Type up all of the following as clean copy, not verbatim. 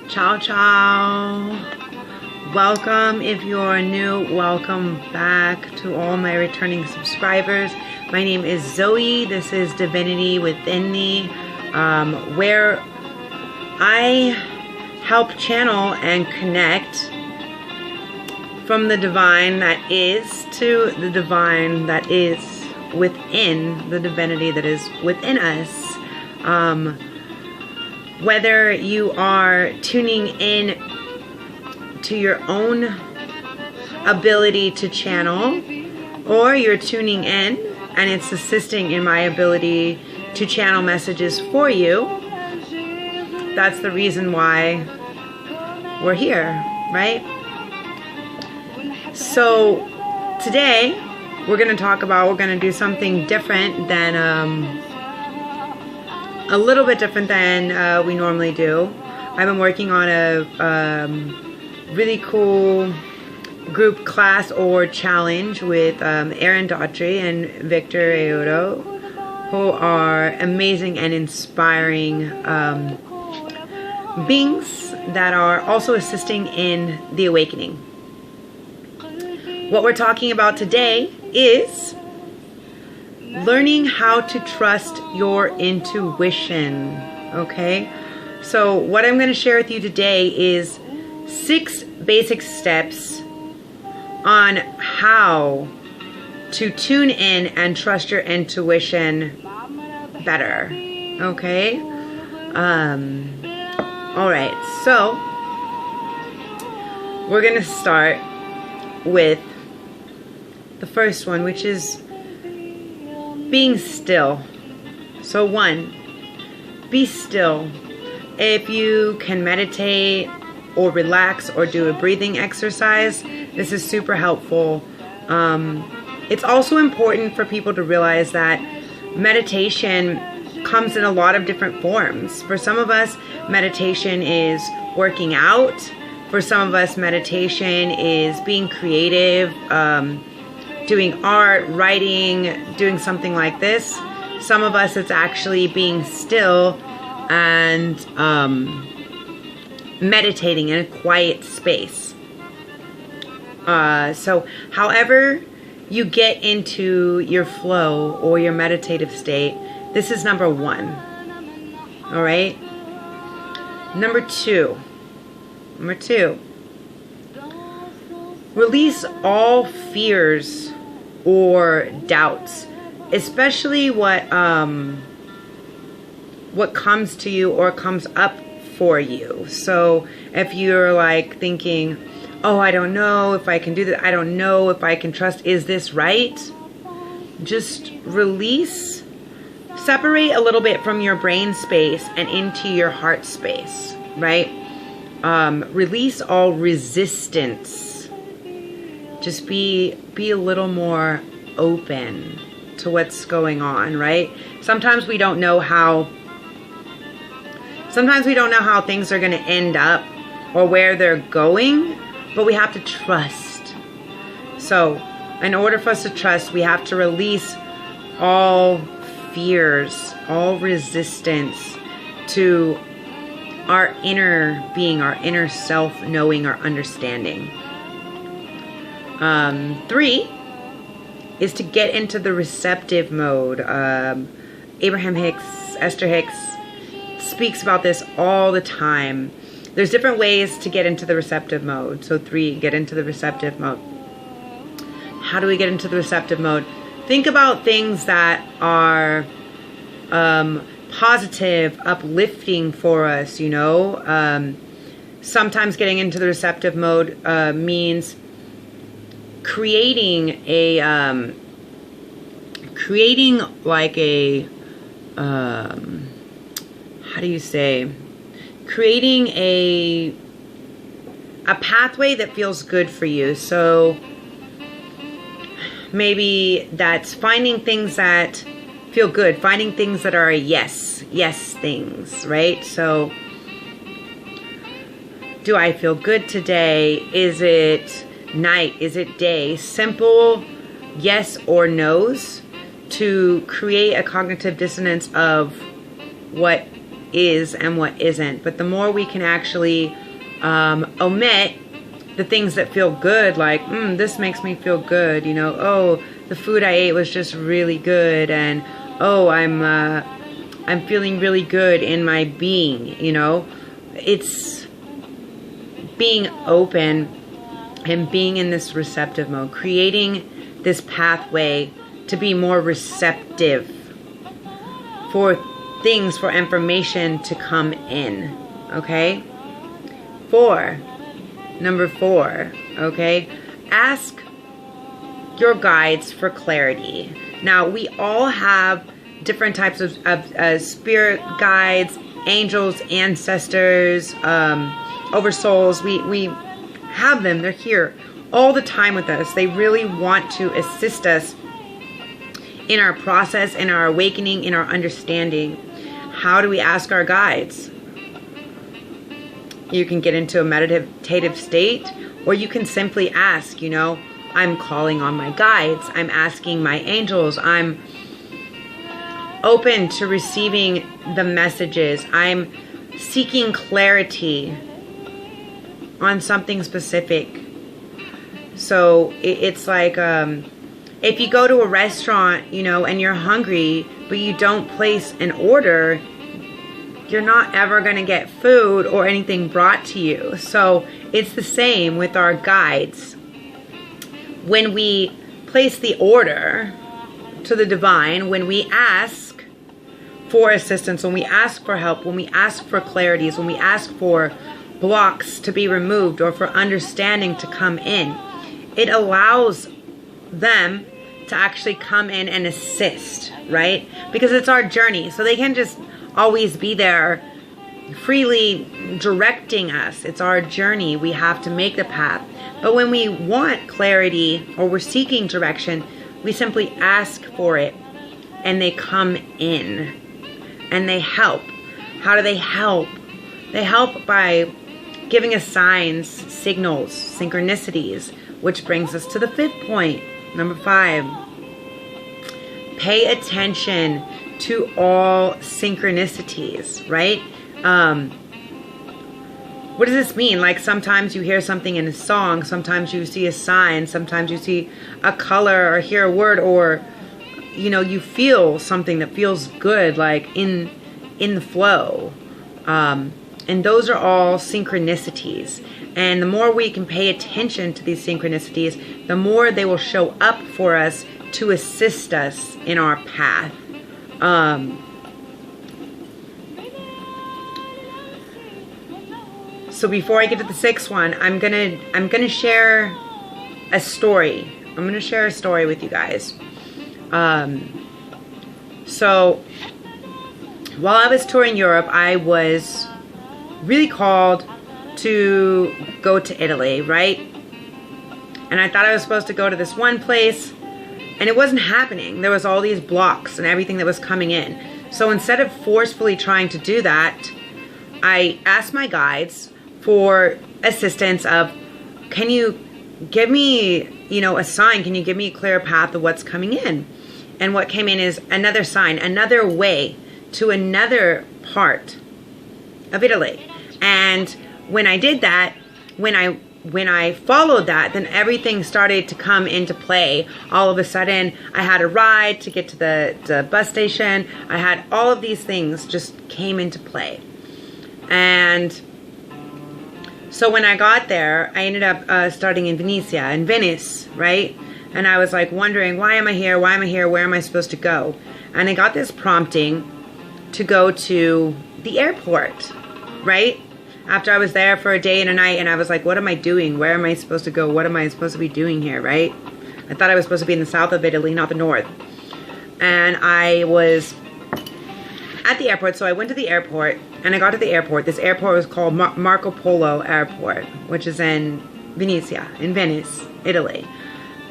Ciao, ciao. Welcome if you're new. Welcome back to all my returning subscribers. My name is Zoe. This is Divinity Within Me, where I help channel and connect from the divine that is to the divine that is within the divinity that is within us. Whether you are tuning in to your own ability to channel, or you're tuning in and it's assisting in my ability to channel messages for you, that's the reason why we're here, right? So today we're going to do something different than a little bit different than we normally do. I've been working on a really cool group class or challenge with Erin Daughtry and Victor Aodo, who are amazing and inspiring beings that are also assisting in the awakening. What we're talking about today is learning how to trust your intuition, okay? So what I'm going to share with you today is 6 basic steps on how to tune in and trust your intuition better, okay? Alright, so we're going to start with the first one, which is being still. So 1, be still. If you can meditate or relax or do a breathing exercise, this is super helpful. It's also important for people to realize that meditation comes in a lot of different forms. For some of us, meditation is working out. For some of us, meditation is being creative, doing art, writing, doing something like this. Some of us, it's actually being still and meditating in a quiet space. So however you get into your flow or your meditative state, this is number 1. All right. Number 2. Release all fears or doubts, especially what comes to you or comes up for you. So if you're like thinking, oh, I don't know if I can do that, I don't know if I can trust, is this right? Just release, separate a little bit from your brain space and into your heart space, right? Release all resistance. Just be a little more open to what's going on, right? Sometimes we don't know how things are going to end up or where they're going, but we have to trust. So in order for us to trust, we have to release all fears, all resistance to our inner being, our inner self knowing or understanding. 3 is to get into the receptive mode. Abraham Hicks, Esther Hicks speaks about this all the time. There's different ways to get into the receptive mode. So 3, get into the receptive mode. How do we get into the receptive mode? Think about things that are positive, uplifting for us, you know. Sometimes getting into the receptive mode means creating like a how do you say, creating a pathway that feels good for you. So maybe that's finding things that feel good, finding things that are yes things, right? So do I feel good today? Is it night? Is it day? Simple yes or no's to create a cognitive dissonance of what is and what isn't. But the more we can actually omit the things that feel good, like, this makes me feel good, you know, oh, the food I ate was just really good, and oh, I'm feeling really good in my being, you know. It's being open and being in this receptive mode, creating this pathway to be more receptive for things, for information to come in, okay? Number 4, okay? Ask your guides for clarity. Now, we all have different types of spirit guides, angels, ancestors, oversouls. We have them. They're here all the time with us. They really want to assist us in our process, in our awakening, in our understanding. How do we ask our guides? You can get into a meditative state, or you can simply ask, you know, I'm calling on my guides. I'm asking my angels. I'm open to receiving the messages. I'm seeking clarity on something specific. So it's like, if you go to a restaurant, you know, and you're hungry, but you don't place an order, you're not ever going to get food or anything brought to you. So it's the same with our guides. When we place the order to the divine, when we ask for assistance, when we ask for help, when we ask for clarities, when we ask for blocks to be removed or for understanding to come in, it allows them to actually come in and assist, right? Because it's our journey. So they can just always be there freely directing us. It's our journey. We have to make the path. But when we want clarity or we're seeking direction, we simply ask for it and they come in and they help. How do they help? They help by giving us signs, signals, synchronicities, which brings us to the 5th point. Number 5. Pay attention to all synchronicities, right? What does this mean? Like, sometimes you hear something in a song, sometimes you see a sign, sometimes you see a color or hear a word, or, you know, you feel something that feels good, like in the flow. And those are all synchronicities. And the more we can pay attention to these synchronicities, the more they will show up for us to assist us in our path. So before I get to the 6th one, I'm gonna share a story. I'm gonna share a story with you guys. So while I was touring Europe, I was really called to go to Italy, right? And I thought I was supposed to go to this one place, and it wasn't happening. There was all these blocks and everything that was coming in. So instead of forcefully trying to do that, I asked my guides for assistance of, can you give me, you know, a sign? Can you give me a clear path of what's coming in? And what came in is another sign, another way to another part of Italy. And when I did that, when I followed that, then everything started to come into play. All of a sudden, I had a ride to get to the bus station. I had all of these things just came into play. And so when I got there, I ended up starting in Venice, right? And I was like wondering, why am I here? Why am I here? Where am I supposed to go? And I got this prompting to go to the airport, right? After I was there for a day and a night, and I was like, what am I doing? Where am I supposed to go? What am I supposed to be doing here, right? I thought I was supposed to be in the south of Italy, not the north. And I was at the airport, so I went to the airport, and I got to the airport. This airport was called Marco Polo Airport, which is in Venice, Italy.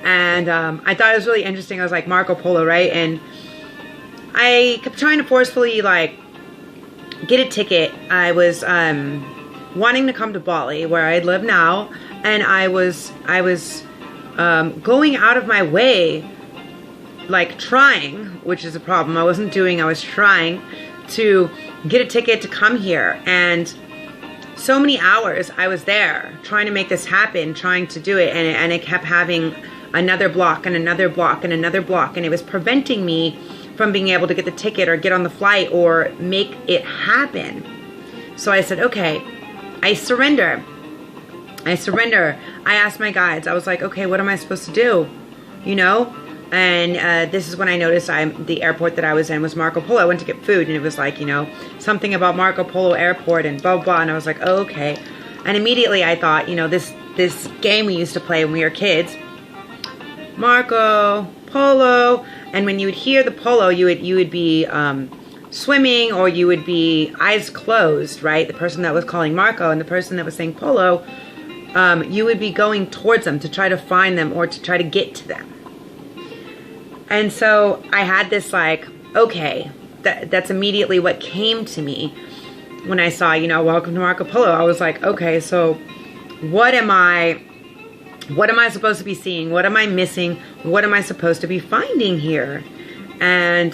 And I thought it was really interesting. I was like, Marco Polo, right? And I kept trying to forcefully, like, get a ticket. I was wanting to come to Bali, where I live now, and I was going out of my way, like trying, which is a problem. I wasn't doing, I was trying to get a ticket to come here. And so many hours I was there trying to make this happen, trying to do it. And it kept having another block and another block and another block. And it was preventing me from being able to get the ticket or get on the flight or make it happen. So I said, okay, I surrender. I surrender. I asked my guides. I was like, okay, what am I supposed to do? You know? And this is when I noticed the airport that I was in was Marco Polo. I went to get food, and it was like, you know, something about Marco Polo Airport and blah, blah. And I was like, oh, okay. And immediately I thought, you know, this game we used to play when we were kids, Marco Polo. And when you would hear the polo, you would be swimming, or you would be eyes closed, right? The person that was calling Marco and the person that was saying polo, you would be going towards them to try to find them or to try to get to them. And so I had this like, okay, that's immediately what came to me when I saw, you know, welcome to Marco Polo. I was like, okay, so what am I supposed to be seeing? What am I missing? What am I supposed to be finding here? And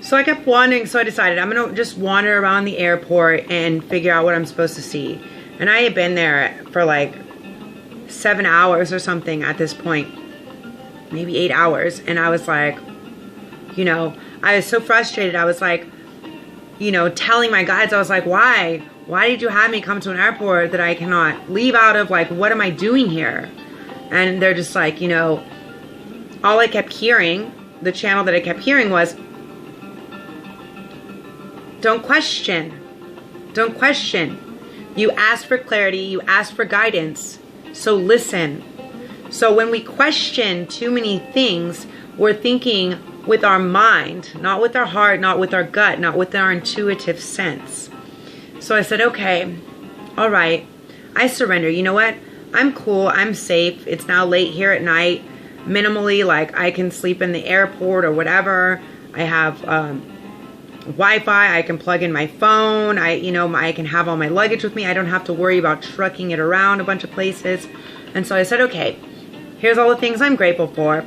so I kept wandering. So I decided I'm going to just wander around the airport and figure out what I'm supposed to see. And I had been there for like 7 hours or something at this point. Maybe 8 hours. And I was like, you know, I was so frustrated. I was like, you know, telling my guides, I was like, why? Why did you have me come to an airport that I cannot leave out of? Like, what am I doing here? And they're just like, you know, all I kept hearing, the channel that I kept hearing was, don't question. Don't question. You asked for clarity. You asked for guidance. So listen. So when we question too many things, we're thinking with our mind, not with our heart, not with our gut, not with our intuitive sense. So I said, okay, all right, I surrender. You know what? I'm cool. I'm safe. It's now late here at night. Minimally, like I can sleep in the airport or whatever. I have Wi-Fi. I can plug in my phone. I can have all my luggage with me. I don't have to worry about trucking it around a bunch of places. And so I said, okay, here's all the things I'm grateful for.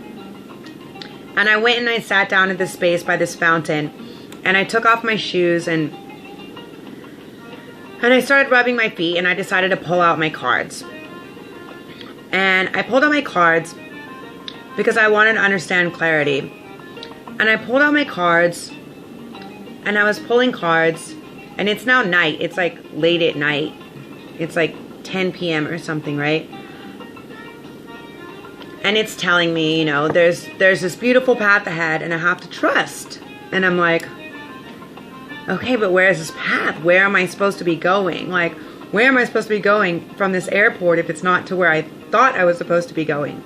And I went and I sat down at this space by this fountain, and I took off my shoes and I started rubbing my feet, and I decided to pull out my cards. And I pulled out my cards because I wanted to understand clarity. And I pulled out my cards, and I was pulling cards, and it's now night. It's like late at night. It's like 10 p.m. or something, right? And it's telling me, you know, there's this beautiful path ahead, and I have to trust. And I'm like, okay, but where is this path? Where am I supposed to be going? Like, where am I supposed to be going from this airport if it's not to where I thought I was supposed to be going?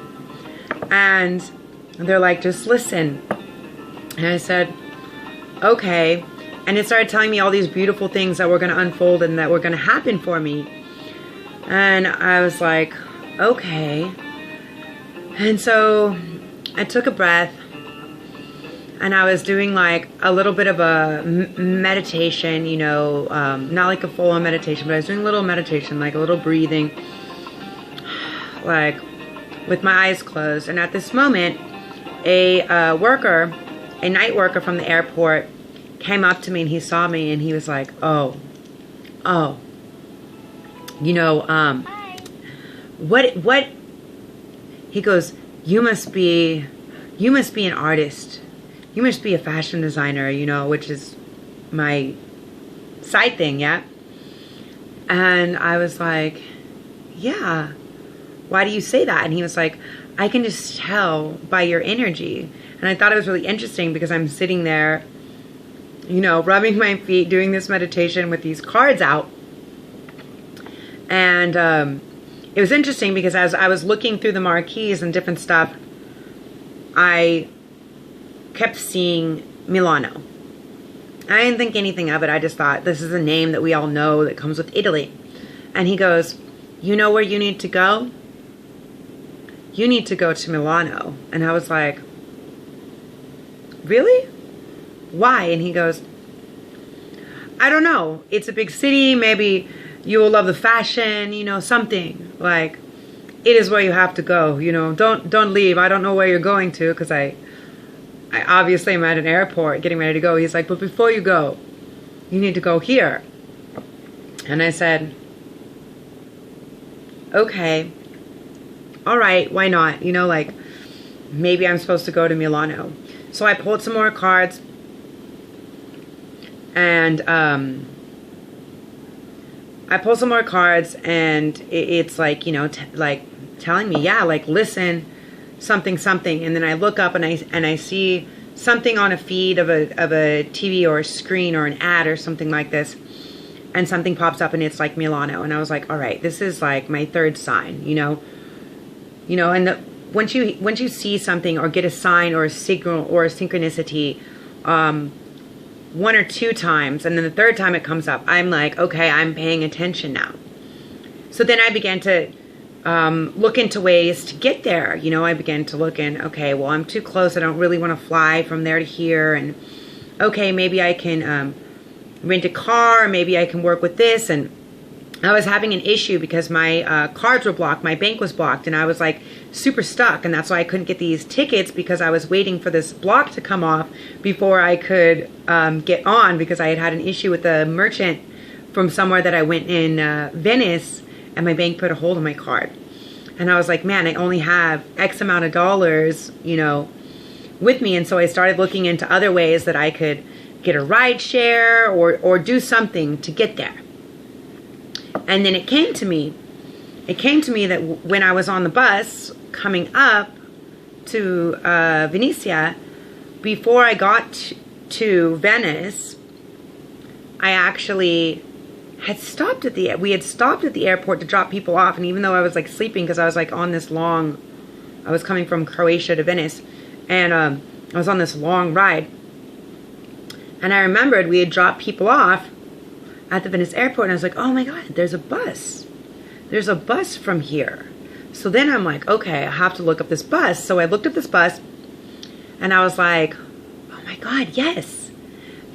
And they're like, just listen. And I said, okay. And it started telling me all these beautiful things that were going to unfold and that were going to happen for me. And I was like, okay. And so I took a breath, and I was doing like a little bit of a meditation, you know, not like a full-on meditation, but I was doing a little meditation, like a little breathing, like with my eyes closed. And at this moment, a night worker from the airport came up to me, and he saw me, and he was like, oh, you know, what? He goes, you must be an artist. You must be a fashion designer, you know, which is my side thing, yeah? And I was like, yeah. Why do you say that? And he was like, I can just tell by your energy. And I thought it was really interesting because I'm sitting there, you know, rubbing my feet, doing this meditation with these cards out. And it was interesting because as I was looking through the marquees and different stuff, I kept seeing Milano. I didn't think anything of it. I just thought, this is a name that we all know that comes with Italy. And he goes, you know where you need to go? You need to go to Milano. And I was like, really? Why? And he goes, I don't know. It's a big city. Maybe you will love the fashion, you know, something. Like, it is where you have to go, you know. Don't leave. I don't know where you're going to, because I obviously am at an airport getting ready to go. He's like, but before you go, you need to go here. And I said, okay, all right, why not? You know, like, maybe I'm supposed to go to Milano. So I pulled some more cards, and it's like, you know, like telling me, yeah, like, listen, something, and then I look up and I see something on a feed of a TV or a screen or an ad or something like this, and something pops up and it's like Milano, and I was like, all right, this is like my third sign, you know, and once you see something or get a sign or a signal or a synchronicity, 1 or 2 times, and then the third time it comes up, I'm like, okay, I'm paying attention now. So then I began to look into ways to get there. You know, I began to look in, okay, well, I'm too close. I don't really want to fly from there to here. And okay, maybe I can rent a car. Or maybe I can work with this. And I was having an issue because my cards were blocked. My bank was blocked. And I was like super stuck. And that's why I couldn't get these tickets, because I was waiting for this block to come off before I could get on, because I had an issue with a merchant from somewhere that I went in Venice, and my bank put a hold on my card. And I was like, man, I only have X amount of dollars, you know, with me. And so I started looking into other ways that I could get a ride share or do something to get there. And then it came to me that when I was on the bus coming up to Venezia, before I got to Venice, I actually had stopped at we had stopped at the airport to drop people off. And even though I was like sleeping, because I was like on this long, I was coming from Croatia to Venice, and I was on this long ride, and I remembered we had dropped people off at the Venice airport, and I was like, oh my God, there's a bus from here. So then I'm like, okay, I have to look up this bus. So I looked up this bus, and I was like, oh my God, yes,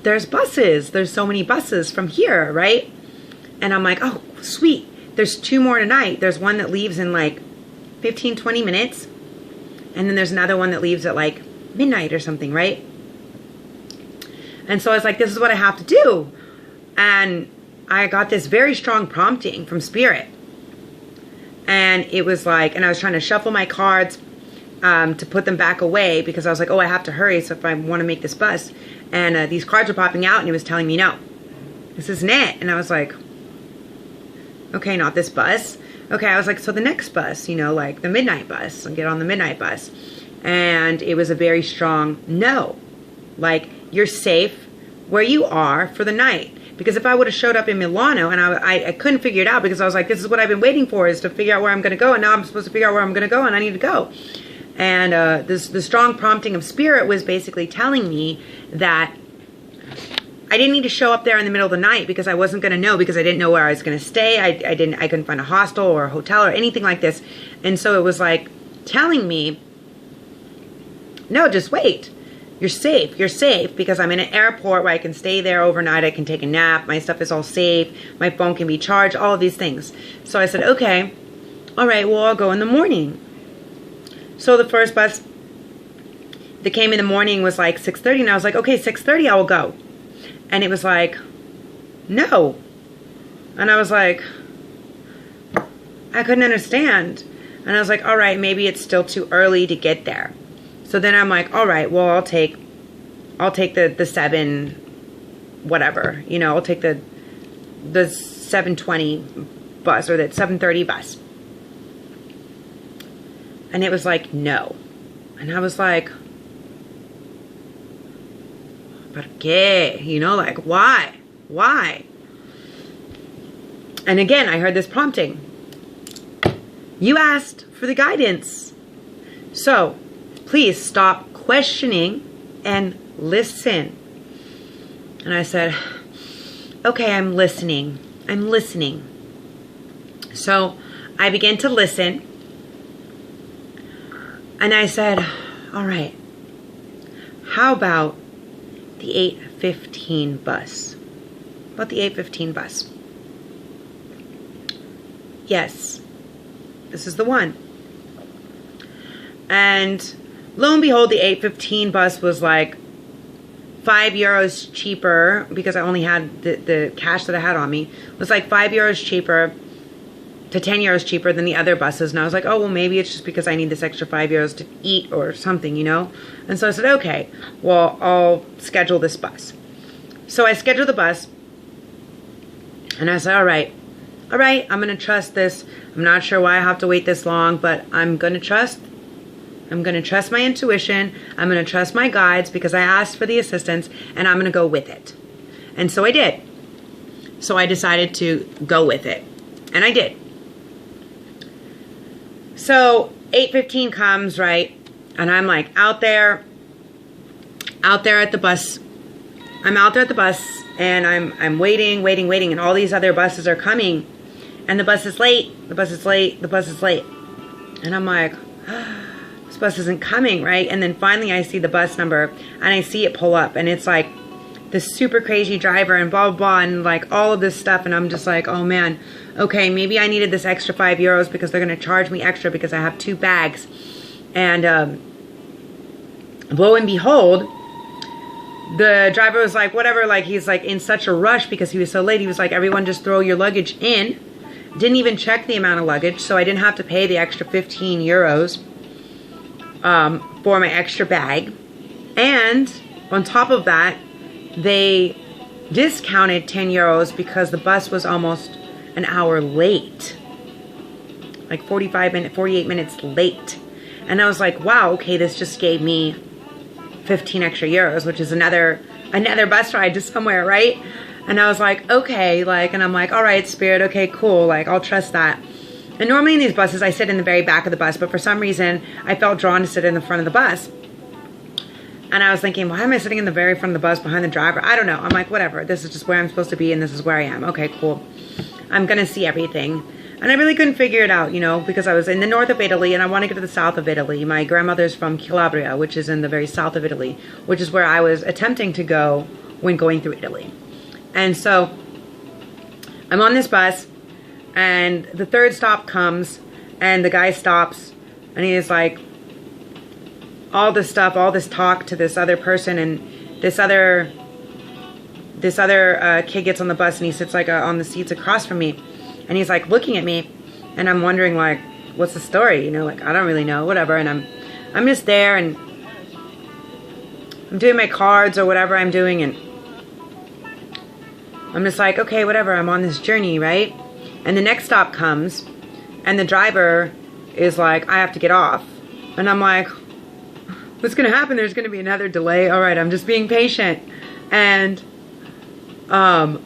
there's buses. There's so many buses from here, right? And I'm like, oh, sweet. There's 2 more tonight. There's one that leaves in like 15, 20 minutes. And then there's another one that leaves at like midnight or something, right? And so I was like, this is what I have to do. And I got this very strong prompting from Spirit. And it was like, and I was trying to shuffle my cards to put them back away, because I was like, oh, I have to hurry. So if I want to make this bus. And these cards were popping out, and it was telling me, no, this isn't it. And I was like, okay, not this bus. Okay, I was like, so the next bus, you know, like the midnight bus, and get on the midnight bus. And it was a very strong no. Like, you're safe where you are for the night. Because if I would have showed up in Milano, and I couldn't figure it out, because I was like, this is what I've been waiting for, is to figure out where I'm going to go. And now I'm supposed to figure out where I'm going to go, and I need to go. And the strong prompting of Spirit was basically telling me that I didn't need to show up there in the middle of the night, because I wasn't going to know, because I didn't know where I was going to stay. I couldn't find a hostel or a hotel or anything like this. And so it was like telling me, no, just wait. You're safe. You're safe, because I'm in an airport where I can stay there overnight. I can take a nap. My stuff is all safe. My phone can be charged, all of these things. So I said, okay, all right, well, I'll go in the morning. So the first bus that came in the morning was like 6:30, and I was like, okay, 6:30, I will go. And it was like, no. And I was like, I couldn't understand. And I was like, all right, maybe it's still too early to get there. So then I'm like, all right, well, I'll take the 7, whatever, you know, I'll take the 7:20 bus, or that 7:30 bus. And it was like, no. And I was like, ¿por qué? You know, like, why? Why? And again, I heard this prompting. You asked for the guidance. So, please stop questioning and listen. And I said, okay, I'm listening. I'm listening. So, I began to listen. And I said, all right, how about the 8:15 bus? About the 8:15 bus. Yes, this is the one. And lo and behold, the 8:15 bus was like €5 cheaper, because I only had the cash that I had on me. It was like €5 cheaper to €10 cheaper than the other buses. And I was like, oh, well, maybe it's just because I need this extra €5 to eat or something, you know? And so I said, okay, well, I'll schedule this bus. So I scheduled the bus, and I said, all right, I'm going to trust this. I'm not sure why I have to wait this long, but I'm going to trust my intuition. I'm going to trust my guides because I asked for the assistance, and I'm going to go with it. And so I did. So I decided to go with it, and I did. So 8:15 comes, right? And I'm like out there at the bus. I'm out there at the bus, and I'm waiting, and all these other buses are coming, and the bus is late. And I'm like, this bus isn't coming, right? And then finally I see the bus number, and I see it pull up, and it's like this super crazy driver and blah, blah, blah, and like all of this stuff. And I'm just like, oh man, okay, maybe I needed this extra €5 because they're going to charge me extra because I have 2 bags. And lo and behold, the driver was like, whatever, like he's like in such a rush because he was so late. He was like, everyone just throw your luggage in. Didn't even check the amount of luggage, so I didn't have to pay the extra €15 for my extra bag. And on top of that, they discounted €10 because the bus was almost an hour late, like 48 minutes late. And I was like, wow, okay, this just gave me 15 extra euros, which is another bus ride to somewhere, right? And I was like, okay, like, and I'm like, all right, Spirit, okay, cool, like, I'll trust that. And normally in these buses, I sit in the very back of the bus, but for some reason, I felt drawn to sit in the front of the bus. And I was thinking, why am I sitting in the very front of the bus behind the driver? I don't know. I'm like, whatever. This is just where I'm supposed to be, and this is where I am. Okay, cool. I'm going to see everything. And I really couldn't figure it out, you know, because I was in the north of Italy, and I want to get to the south of Italy. My grandmother's from Calabria, which is in the very south of Italy, which is where I was attempting to go when going through Italy. And so I'm on this bus, and the third stop comes, and the guy stops, and he is like, all this stuff, all this talk to this other person, and this other kid gets on the bus, and he sits like on the seats across from me, and he's like looking at me, and I'm wondering like, what's the story, you know, like I don't really know, whatever. And I'm just there, and I'm doing my cards or whatever I'm doing, and I'm just like, okay, whatever, I'm on this journey, right? And the next stop comes, and the driver is like, I have to get off, and I'm like, what's going to happen? There's going to be another delay. All right, I'm just being patient. And the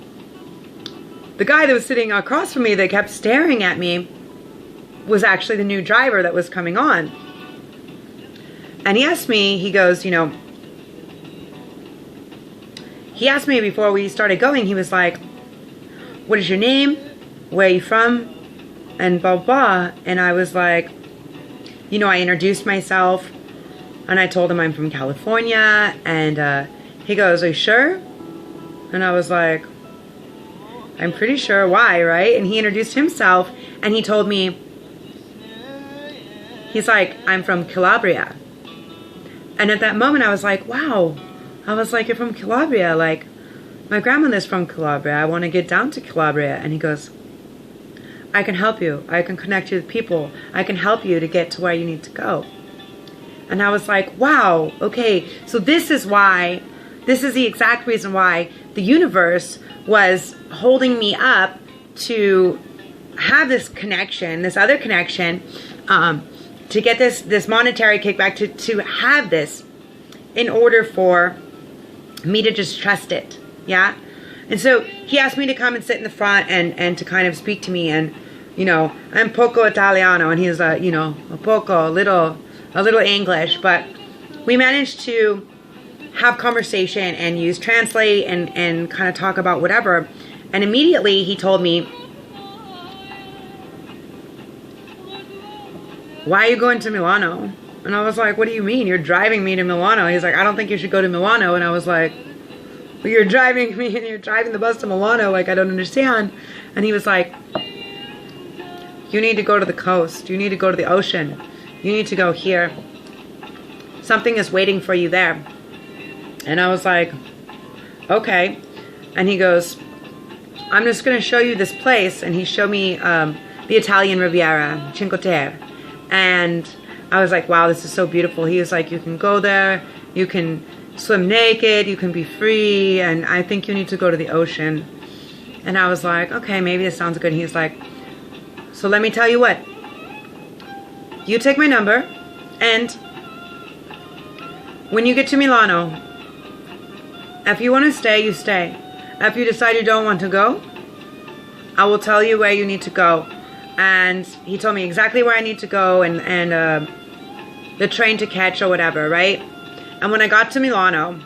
guy that was sitting across from me that kept staring at me was actually the new driver that was coming on. And he asked me, he goes, you know, he asked me before we started going, he was like, what is your name? Where are you from? And blah, blah. And I was like, you know, I introduced myself. And I told him I'm from California, and he goes, are you sure? And I was like, I'm pretty sure. Why, right? And he introduced himself, and he told me, he's like, I'm from Calabria. And at that moment, I was like, wow. I was like, you're from Calabria. Like, my grandmother's from Calabria. I want to get down to Calabria. And he goes, I can help you. I can connect you with people. I can help you to get to where you need to go. And I was like, wow, okay, so this is the exact reason why the universe was holding me up to have this connection, this other connection, to get this monetary kickback, to have this in order for me to just trust it, yeah? And so he asked me to come and sit in the front and to kind of speak to me, and, you know, I'm poco Italiano, and he's, you know, a little English, but we managed to have conversation and use Translate and kind of talk about whatever. And immediately he told me, why are you going to Milano? And I was like, what do you mean? You're driving me to Milano. He's like, I don't think you should go to Milano. And I was like, well, you're driving me and you're driving the bus to Milano. Like, I don't understand. And he was like, you need to go to the coast. You need to go to the ocean. You need to go here. Something is waiting for you there. And I was like, okay. And he goes, I'm just going to show you this place. And he showed me the Italian Riviera, Cinque Terre. And I was like, wow, this is so beautiful. He was like, you can go there, you can swim naked, you can be free, and I think you need to go to the ocean. And I was like, okay, maybe this sounds good. And he's like, so let me tell you what. You take my number, and when you get to Milano, if you want to stay, you stay. If you decide you don't want to go, I will tell you where you need to go. And he told me exactly where I need to go and the train to catch or whatever, right? And when I got to Milano,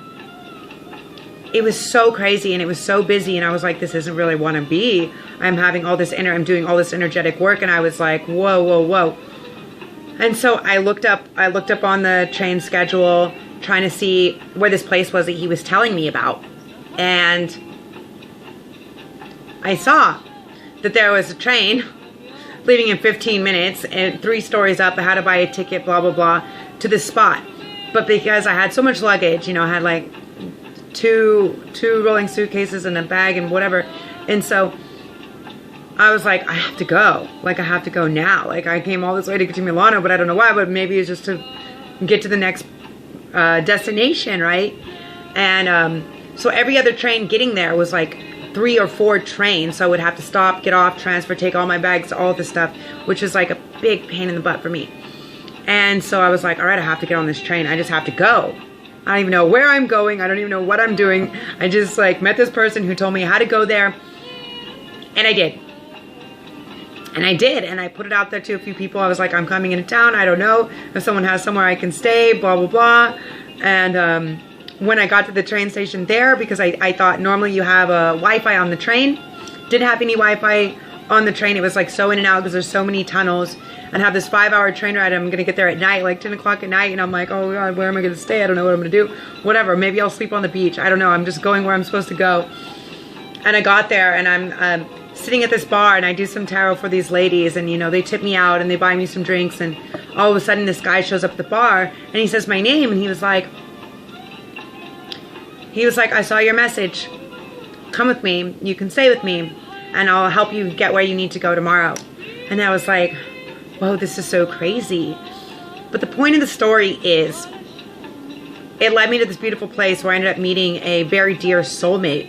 it was so crazy and it was so busy, and I was like, this isn't really what I want to be. I'm having all this I'm doing all this energetic work, and I was like, whoa, whoa, whoa. And so I looked up on the train schedule, trying to see where this place was that he was telling me about. And I saw that there was a train leaving in 15 minutes and 3 stories up. I had to buy a ticket, blah, blah, blah, to this spot. But because I had so much luggage, you know, I had like two rolling suitcases and a bag and whatever. And so I was like, I have to go. Like, I have to go now. Like, I came all this way to get to Milano, but I don't know why, but maybe it's just to get to the next destination, right? And so every other train getting there was like 3 or 4 trains, so I would have to stop, get off, transfer, take all my bags, all this stuff, which is like a big pain in the butt for me. And so I was like, all right, I have to get on this train. I just have to go. I don't even know where I'm going. I don't even know what I'm doing. I just like met this person who told me how to go there, and I did. And I did, and I put it out there to a few people. I was like, I'm coming into town. I don't know if someone has somewhere I can stay, blah, blah, blah. And when I got to the train station there, because I thought normally you have a Wi-Fi on the train. Didn't have any Wi-Fi on the train. It was like so in and out because there's so many tunnels. And have this 5-hour train ride. I'm going to get there at night, like 10 o'clock at night. And I'm like, oh God, where am I going to stay? I don't know what I'm going to do. Whatever. Maybe I'll sleep on the beach. I don't know. I'm just going where I'm supposed to go. And I got there, and I'm sitting at this bar, and I do some tarot for these ladies. And, you know, they tip me out, and they buy me some drinks. And all of a sudden, this guy shows up at the bar, and he says my name. And he was like, I saw your message. Come with me. You can stay with me, and I'll help you get where you need to go tomorrow. And I was like, whoa, this is so crazy. But the point of the story is, it led me to this beautiful place where I ended up meeting a very dear soulmate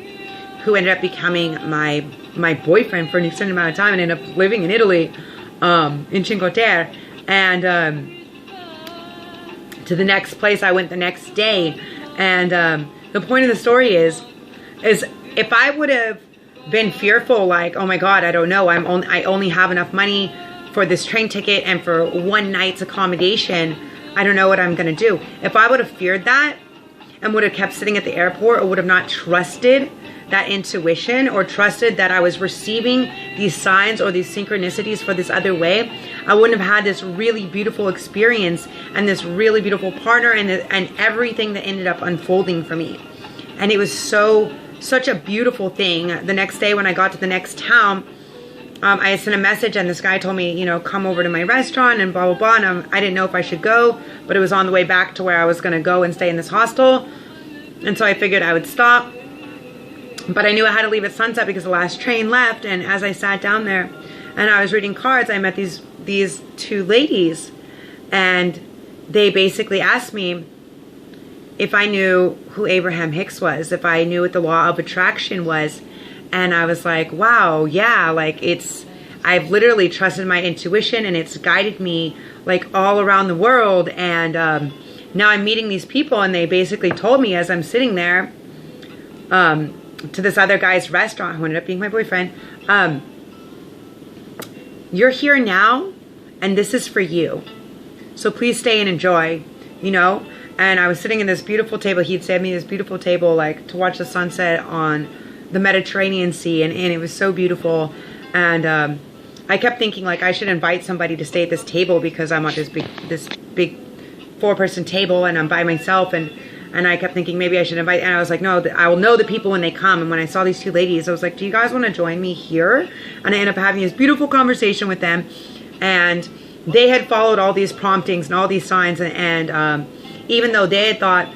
who ended up becoming my boyfriend for an extended amount of time, and ended up living in Italy, in Cinque Terre. And to the next place I went the next day. And the point of the story is if I would have been fearful, like, oh my God, I don't know, I only have enough money for this train ticket and for 1 night's accommodation, I don't know what I'm gonna do. If I would have feared that and would have kept sitting at the airport, or would have not trusted that intuition, or trusted that I was receiving these signs or these synchronicities for this other way, I wouldn't have had this really beautiful experience and this really beautiful partner and everything that ended up unfolding for me. And it was such a beautiful thing. The next day when I got to the next town, I sent a message, and this guy told me, you know, come over to my restaurant and blah, blah, blah. And I didn't know if I should go, but it was on the way back to where I was going to go and stay in this hostel. And so I figured I would stop. But I knew I had to leave at sunset because the last train left. And as I sat down there and I was reading cards, I met these 2 ladies. And they basically asked me if I knew who Abraham Hicks was, if I knew what the law of attraction was. And I was like, wow, yeah, like I've literally trusted my intuition, and it's guided me like all around the world. And now I'm meeting these people, and they basically told me as I'm sitting there to this other guy's restaurant who ended up being my boyfriend, you're here now, and this is for you. So please stay and enjoy, you know? And I was sitting in this beautiful table. He'd saved me this beautiful table, like, to watch the sunset on the Mediterranean Sea, and it was so beautiful. And I kept thinking, like, I should invite somebody to stay at this table because I'm at this big 4-person table, and I'm by myself. And I kept thinking maybe I should invite, and I was like, no, I will know the people when they come. And when I saw these 2 ladies, I was like, do you guys want to join me here? And I ended up having this beautiful conversation with them, and they had followed all these promptings and all these signs, and even though they had thought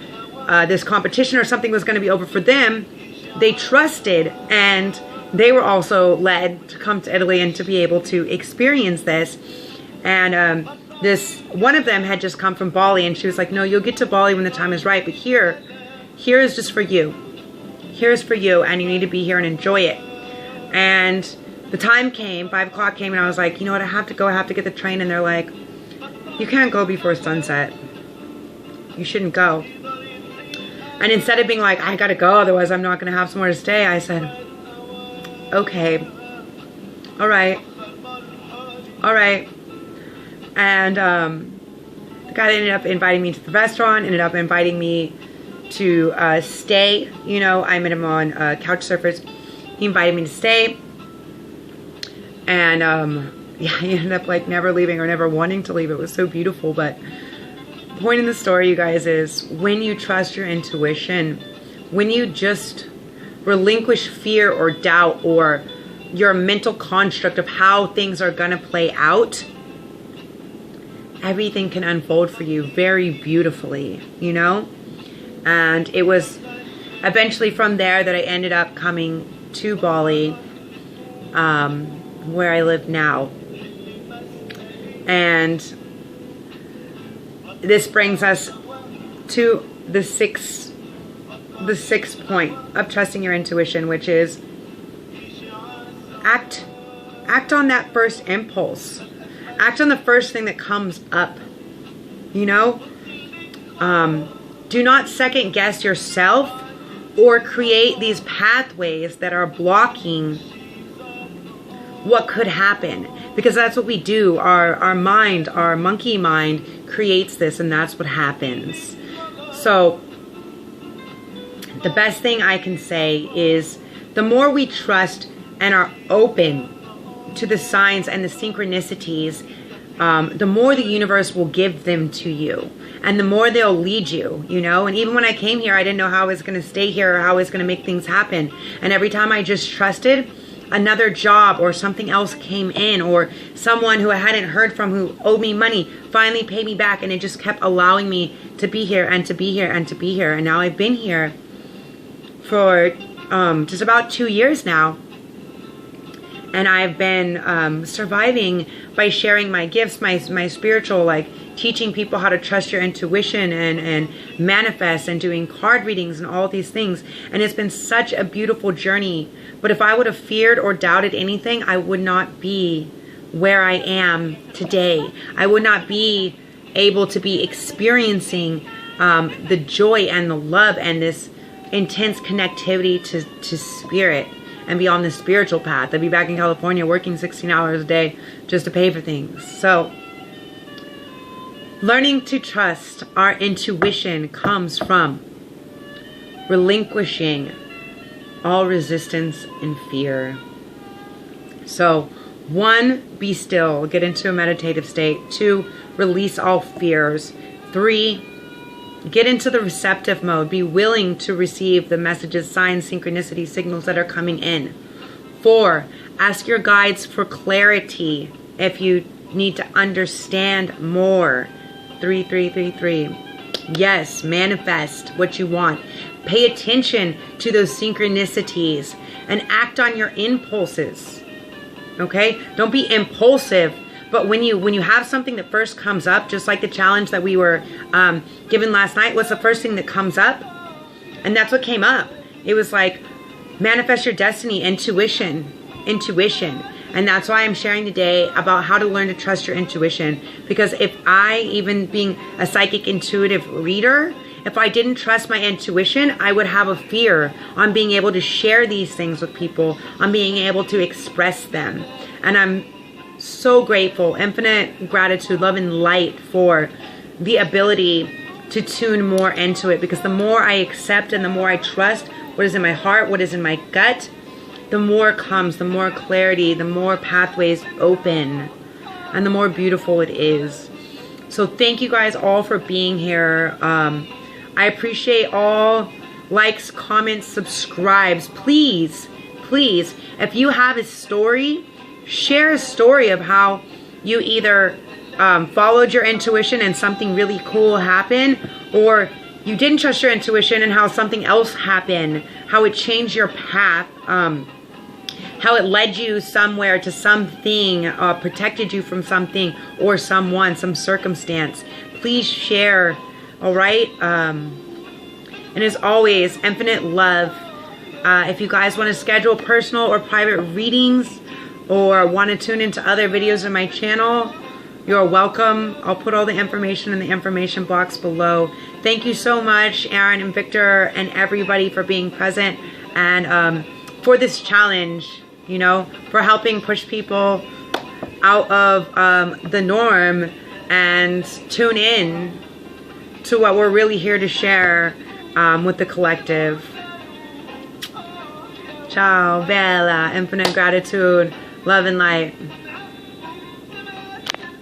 this competition or something was going to be over for them, they trusted, and they were also led to come to Italy and to be able to experience this. And this one of them had just come from Bali, and she was like, no, you'll get to Bali when the time is right, but here is just for you. Here's for you, and you need to be here and enjoy it. And the time came, 5 o'clock came, and I was like, you know what, I have to go, I have to get the train. And they're like, you can't go before sunset. You shouldn't go. And instead of being like, I gotta go, otherwise I'm not gonna have somewhere to stay, I said, okay, all right. And the guy ended up inviting me to the restaurant, ended up inviting me to stay. You know, I met him on Couch Surfers. He invited me to stay. And yeah, he ended up like never leaving or never wanting to leave. It was so beautiful. But the point in the story, you guys, is when you trust your intuition, when you just relinquish fear or doubt or your mental construct of how things are going to play out, everything can unfold for you very beautifully, you know? And it was eventually from there that I ended up coming to Bali, where I live now. And this brings us to the sixth point of trusting your intuition, which is act on that first impulse. Act on the first thing that comes up, you know? Do not second guess yourself or create these pathways that are blocking what could happen. Because that's what we do. Our mind, our monkey mind creates this, and that's what happens. So the best thing I can say is the more we trust and are open to the signs and the synchronicities, the more the universe will give them to you, and the more they'll lead you, you know. And even when I came here, I didn't know how I was going to stay here or how I was going to make things happen. And every time I just trusted, another job or something else came in, or someone who I hadn't heard from who owed me money finally paid me back, and it just kept allowing me to be here and to be here and to be here. And now I've been here for just about 2 years now. And I've been surviving by sharing my gifts, my spiritual, like teaching people how to trust your intuition and manifest, and doing card readings and all these things. And it's been such a beautiful journey. But if I would have feared or doubted anything, I would not be where I am today. I would not be able to be experiencing the joy and the love and this intense connectivity to spirit and be on the spiritual path. I'd be back in California working 16 hours a day just to pay for things. So learning to trust our intuition comes from relinquishing all resistance and fear. So 1, be still, get into a meditative state. 2, release all fears. 3, get into the receptive mode. Be willing to receive the messages, signs, synchronicity, signals that are coming in. 4, ask your guides for clarity if you need to understand more. 3. Yes, manifest what you want. Pay attention to those synchronicities and act on your impulses. Okay? Don't be impulsive. But when you have something that first comes up, just like the challenge that we were given last night, what's the first thing that comes up? And that's what came up. It was like, manifest your destiny, intuition. And that's why I'm sharing today about how to learn to trust your intuition. Because if I, even being a psychic intuitive reader, if I didn't trust my intuition, I would have a fear on being able to share these things with people, on being able to express them. And I'm so grateful, infinite gratitude, love and light for the ability to tune more into it. Because the more I accept and the more I trust what is in my heart, what is in my gut, the more comes, the more clarity, the more pathways open, and the more beautiful it is. So thank you guys all for being here. I appreciate all likes, comments, subscribes. Please, if you have a story, share a story of how you either followed your intuition and something really cool happened, or you didn't trust your intuition and how something else happened, how it changed your path, how it led you somewhere to something, protected you from something or someone, some circumstance. Please share, all right? And as always, infinite love. If you guys want to schedule personal or private readings or want to tune into other videos on my channel, you're welcome. I'll put all the information in the information box below. Thank you so much, Aaron and Victor and everybody, for being present and for this challenge, you know, for helping push people out of the norm and tune in to what we're really here to share with the collective. Ciao, Bella. Infinite gratitude, love and light.